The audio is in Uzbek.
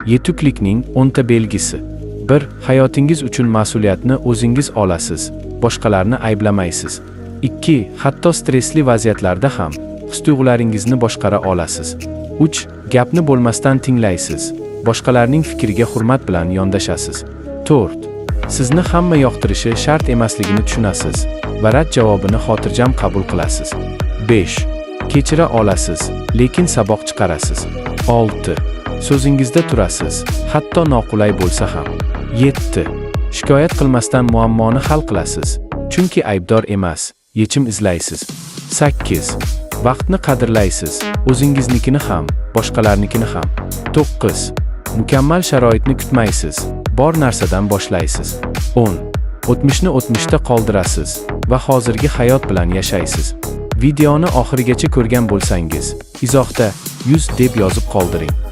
Yetuklikning 10 ta belgisi. 1. Hayotingiz uchun mas'uliyatni o'zingiz olasiz, boshqalarni ayblamaysiz. 2. Hatto stresli vaziyatlarda ham his-tuyg'ularingizni boshqara olasiz. 3. Gapni bo'lmasdan tinglaysiz, boshqalarning fikriga hurmat bilan yondashasiz. 4. Sizni hamma yoqtirishi shart emasligini tushunasiz va rad javobini xotirjam qabul qilasiz. 5. Kechira olasiz, lekin saboq chiqarasiz. 6. So'zingizda turasiz, hatto noqulay bo'lsa ham. 7. Shikoyat qilmasdan muammoni hal qilasiz, chunki aybdor emas, yechim izlaysiz. 8. Vaqtni qadrlaysiz, o'zingiznikini ham, boshqalarnikini ham. 9. Mukammal sharoitni kutmaysiz, bor narsadan boshlaysiz. 10. O'tmishni o'tmishda qoldirasiz va hozirgi hayot bilan yashaysiz. Videoni oxirigacha ko'rgan bo'lsangiz, izohda 100 deb yozib qoldiring.